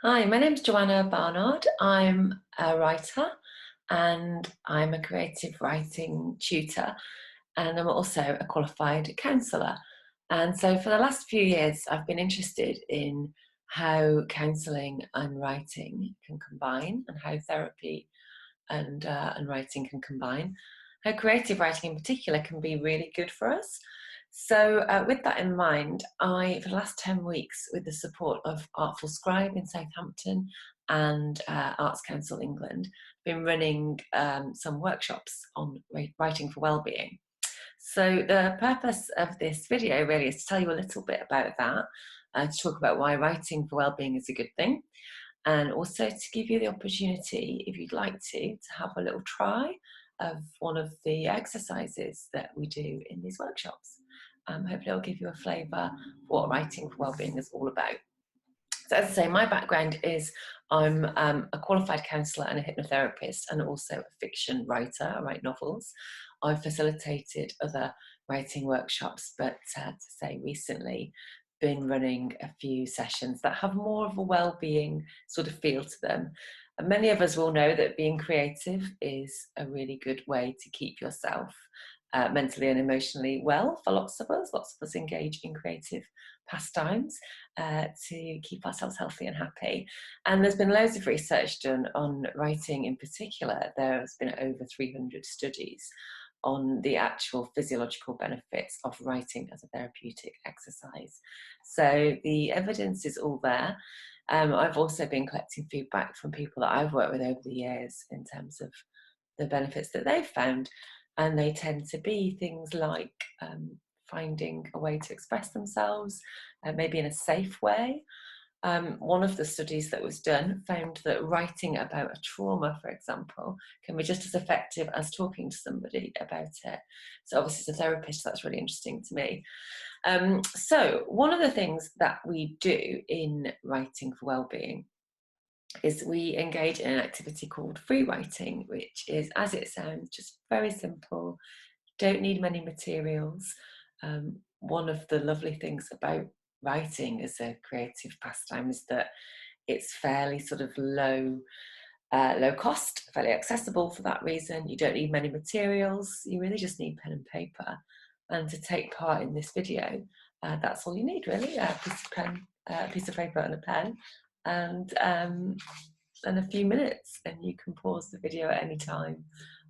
Hi, my name's Joanna Barnard. I'm a writer and I'm a creative writing tutor, and I'm also a qualified counsellor. And so for the last few years, I've been interested in how counselling and writing can combine, and how therapy and writing can combine, how creative writing in particular can be really good for us. So, with that in mind, for the last 10 weeks, with the support of Artful Scribe in Southampton and Arts Council England, been running some workshops on writing for wellbeing. So, the purpose of this video really is to tell you a little bit about that, to talk about why writing for wellbeing is a good thing, and also to give you the opportunity, if you'd like to have a little try of one of the exercises that we do in these workshops. Hopefully it'll give you a flavour of what writing for wellbeing is all about. So as I say, my background is I'm a qualified counsellor and a hypnotherapist, and also a fiction writer. I write novels. I've facilitated other writing workshops, but to say recently been running a few sessions that have more of a well-being sort of feel to them. And many of us will know that being creative is a really good way to keep yourself mentally and emotionally well for lots of us. Lots of us engage in creative pastimes to keep ourselves healthy and happy. And there's been loads of research done on writing in particular. There's been over 300 studies on the actual physiological benefits of writing as a therapeutic exercise. So the evidence is all there. I've also been collecting feedback from people that I've worked with over the years in terms of the benefits that they've found, and they tend to be things like finding a way to express themselves, maybe in a safe way. One of the studies that was done found that writing about a trauma, for example, can be just as effective as talking to somebody about it. So obviously as a therapist, that's really interesting to me. So one of the things that we do in writing for wellbeing is we engage in an activity called free writing, which is, as it sounds, just very simple. Don't need many materials. One of the lovely things about writing as a creative pastime is that it's fairly sort of low cost, fairly accessible for that reason. You don't need many materials. You really just need pen and paper. And to take part in this video, that's all you need really: a piece of pen, a piece of paper and a pen, and a few minutes, and you can pause the video at any time,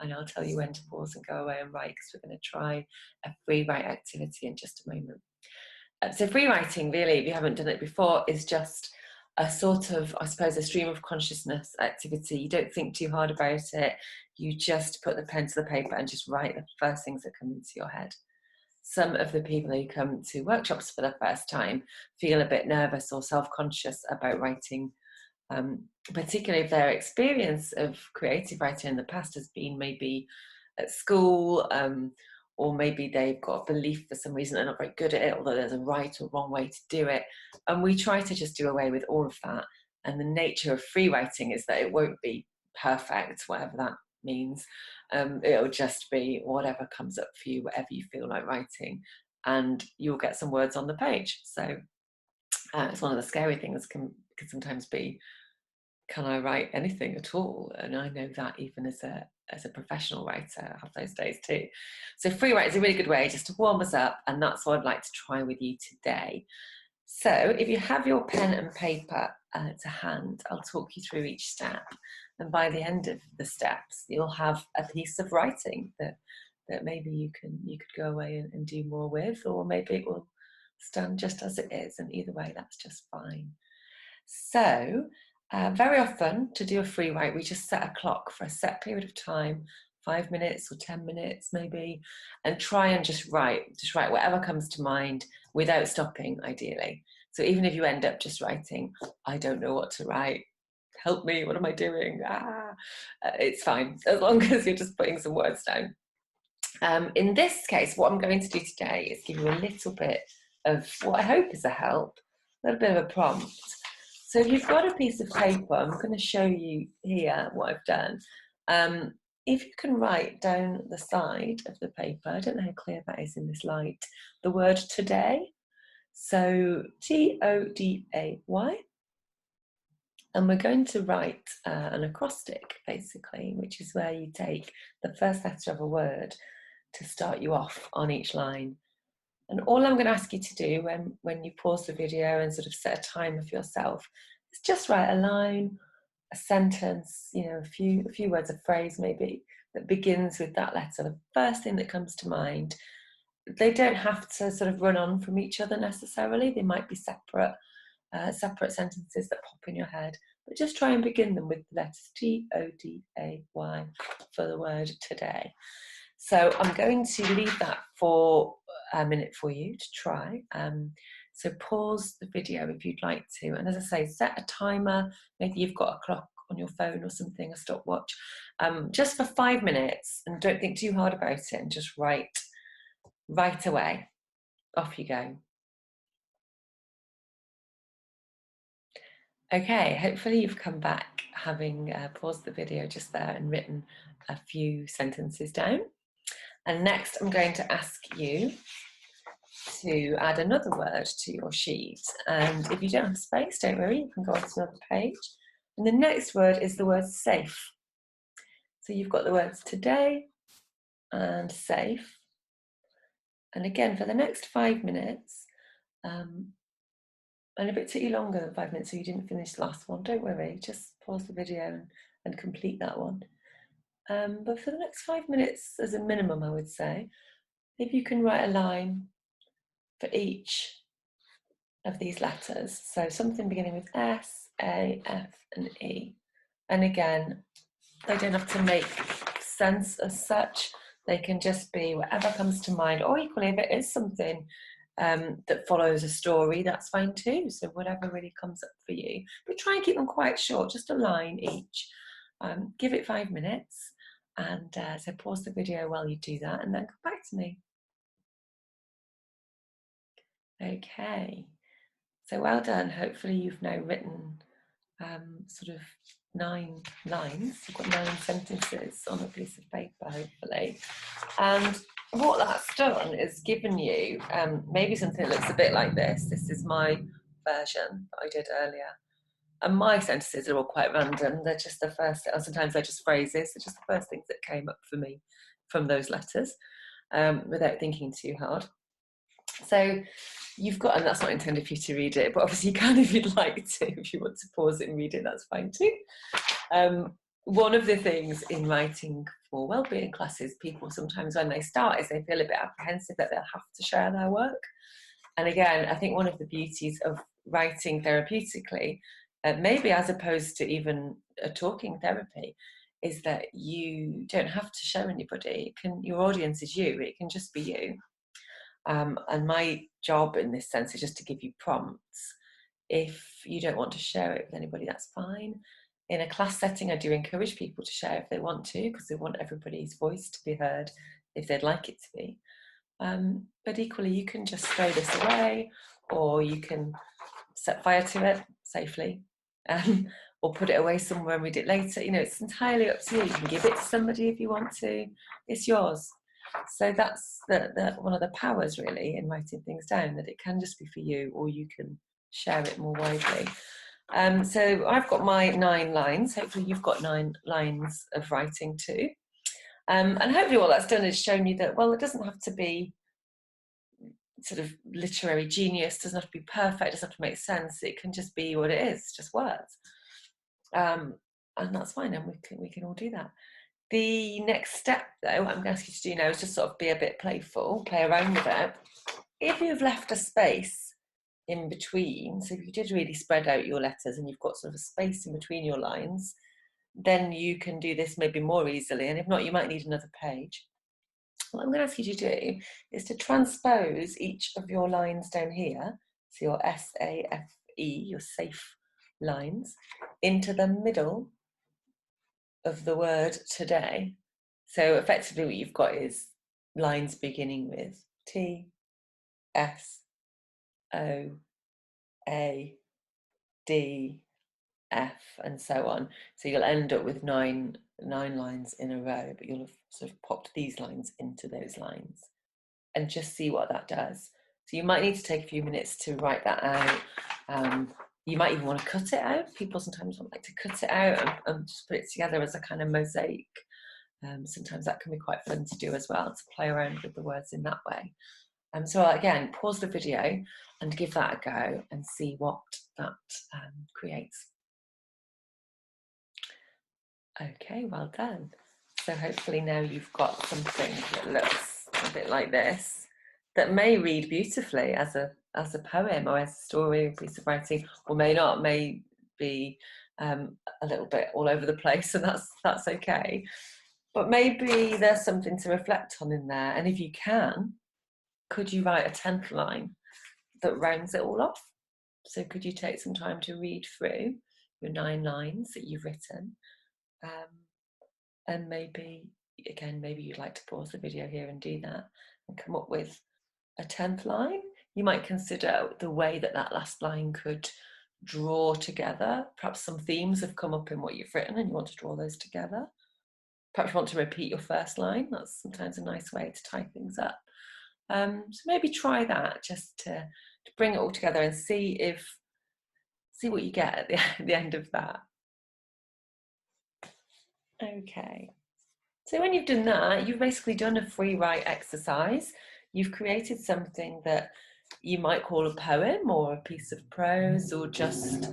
and I'll tell you when to pause and go away and write, because we're going to try a free write activity in just a moment. So free writing, really, if you haven't done it before, is just a sort of, I suppose, a stream of consciousness activity. You don't think too hard about it. You just put the pen to the paper and just write the first things that come into your head. Some of the people who come to workshops for the first time feel a bit nervous or self-conscious about writing, particularly if their experience of creative writing in the past has been maybe at school, or maybe they've got a belief for some reason they're not very good at it, although there's a right or wrong way to do it. And we try to just do away with all of that. And the nature of free writing is that it won't be perfect, whatever that means. It'll just be whatever comes up for you, whatever you feel like writing, and you'll get some words on the page. So it's one of the scary things can sometimes be, can I write anything at all? And I know that even as a professional writer, I have those days too. So free write is a really good way just to warm us up, and that's what I'd like to try with you today. So if you have your pen and paper to hand, I'll talk you through each step, and by the end of the steps, you'll have a piece of writing that maybe you could go away and do more with, or maybe it will stand just as it is, and either way, that's just fine. So very often to do a free write, we just set a clock for a set period of time, 5 minutes or 10 minutes maybe, and try and just write whatever comes to mind without stopping, ideally. So even if you end up just writing, I don't know what to write, help me, what am I doing? It's fine, as long as you're just putting some words down. In this case, what I'm going to do today is give you a little bit of what I hope is a help, a little bit of a prompt. So if you've got a piece of paper, I'm going to show you here what I've done. If you can write down the side of the paper, I don't know how clear that is in this light, the word today. So Today, And we're going to write an acrostic, basically, which is where you take the first letter of a word to start you off on each line. And all I'm going to ask you to do when you pause the video and sort of set a timer for yourself is just write a line, a sentence, you know, a few words, a phrase maybe that begins with that letter, the first thing that comes to mind. They don't have to sort of run on from each other necessarily. They might be separate sentences that pop in your head, but just try and begin them with the letters T-O-D-A-Y for the word today. So I'm going to leave that for a minute for you to try. So pause the video if you'd like to. And as I say, set a timer. Maybe you've got a clock on your phone or something, a stopwatch, just for 5 minutes, and don't think too hard about it, and just write right away. Off you go. Okay, hopefully you've come back having paused the video just there and written a few sentences down. And next I'm going to ask you to add another word to your sheet. And if you don't have space, don't worry, you can go on to another page. And the next word is the word safe. So you've got the words today and safe. And again, for the next 5 minutes, and if it took you longer than 5 minutes so you didn't finish the last one, don't worry, just pause the video and complete that one. But for the next 5 minutes, as a minimum, I would say, if you can write a line for each of these letters. So something beginning with S, A, F, and E. And again, they don't have to make sense as such. They can just be whatever comes to mind, or equally, if it is something that follows a story, that's fine too. So whatever really comes up for you. But try and keep them quite short, just a line each. Give it 5 minutes, and so pause the video while you do that, and then come back to me. Okay, so well done. Hopefully you've now written sort of 9 lines. You've got 9 sentences on a piece of paper, hopefully. And what that's done is given you maybe something that looks a bit like this. This is my version that I did earlier. And my sentences are all quite random. They're just the first, or sometimes they're just phrases. They're just the first things that came up for me from those letters without thinking too hard. So you've got, and that's not intended for you to read it, but obviously you can if you'd like to. If you want to pause it and read it, that's fine too. One of the things in writing for wellbeing classes, people sometimes when they start is they feel a bit apprehensive that they'll have to share their work. And again, I think one of the beauties of writing therapeutically, maybe as opposed to even a talking therapy, is that you don't have to show anybody. Your audience is you. It can just be you. And my job in this sense is just to give you prompts. If you don't want to share it with anybody, that's fine. In a class setting, I do encourage people to share if they want to, because they want everybody's voice to be heard if they'd like it to be. But equally, you can just throw this away, or you can set fire to it safely, or put it away somewhere and read it later. You know, it's entirely up to you. You can give it to somebody if you want to. It's yours. So that's one of the powers really in writing things down, that it can just be for you, or you can share it more widely. So I've got my 9 lines. Hopefully you've got 9 lines of writing too. And hopefully what that's done is shown you that, well, it doesn't have to be sort of literary genius, doesn't have to be perfect, doesn't have to make sense. It can just be what it is, just words. And that's fine, and we can all do that. The next step, though, what I'm going to ask you to do now is just sort of be a bit playful, play around with it. If you've left a space in between, so if you did really spread out your letters and you've got sort of a space in between your lines, then you can do this maybe more easily. And if not, you might need another page. What I'm going to ask you to do is to transpose each of your lines down here, so your S-A-F-E, your safe lines, into the middle of the word today. So effectively what you've got is lines beginning with T, S, O, A, D, F, and so on. So you'll end up with nine lines in a row, but you'll have sort of popped these lines into those lines, and just see what that does. So you might need to take a few minutes to write that out. You might even want to cut it out. People sometimes like to cut it out and just put it together as a kind of mosaic. Sometimes that can be quite fun to do as well, to play around with the words in that way. So again, pause the video and give that a go and see what that creates. Okay, well done. So hopefully now you've got something that looks a bit like this, that may read beautifully as a poem or as a story or piece of writing, or may not, may be a little bit all over the place, and that's okay. But maybe there's something to reflect on in there, and if you can, could you write a 10th line that rounds it all off? So could you take some time to read through your 9 lines that you've written? And maybe, again, maybe you'd like to pause the video here and do that and come up with a 10th line. You might consider the way that that last line could draw together. Perhaps some themes have come up in what you've written and you want to draw those together. Perhaps you want to repeat your first line. That's sometimes a nice way to tie things up. So maybe try that, just to bring it all together and see what you get at the end of that. Okay, so when you've done that, you've basically done a free write exercise. You've created something that you might call a poem or a piece of prose, or just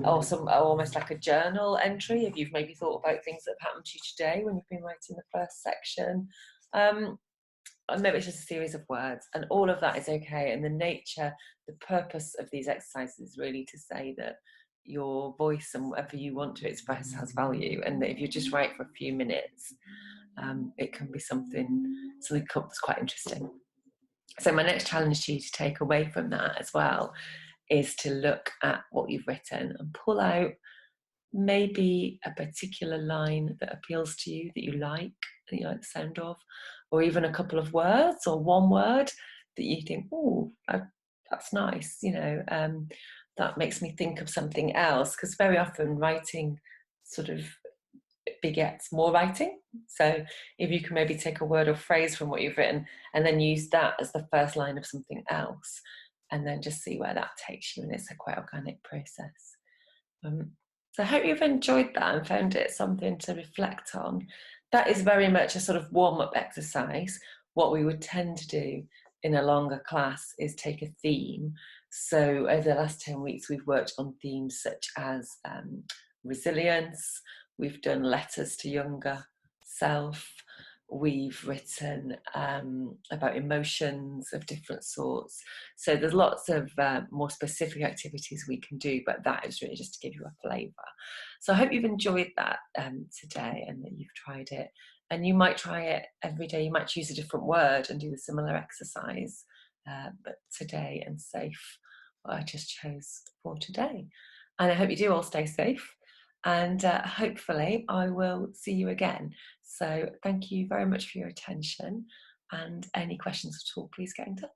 almost like a journal entry if you've maybe thought about things that have happened to you today when you've been writing the first section. And maybe it's just a series of words, and all of that is okay. And the purpose of these exercises is really to say that your voice and whatever you want to express has value, and that if you just write for a few minutes, it can be something that's quite interesting. So my next challenge to you to take away from that as well is to look at what you've written and pull out maybe a particular line that appeals to you, that you like the sound of, or even a couple of words or one word that you think, oh, that's nice, that makes me think of something else. Because very often writing sort of begets more writing. So if you can maybe take a word or phrase from what you've written and then use that as the first line of something else, and then just see where that takes you, and it's a quite organic process. So I hope you've enjoyed that and found it something to reflect on. That is very much a sort of warm-up exercise. What we would tend to do in a longer class is take a theme. So over the last 10 weeks, we've worked on themes such as resilience. We've done letters to younger self. We've written about emotions of different sorts. So there's lots of more specific activities we can do, but that is really just to give you a flavour. So I hope you've enjoyed that today, and that you've tried it. And you might try it every day. You might choose a different word and do a similar exercise. But today and safe, I just chose for today. And I hope you do all stay safe. And hopefully I will see you again. So thank you very much for your attention, and any questions at all, please get in touch.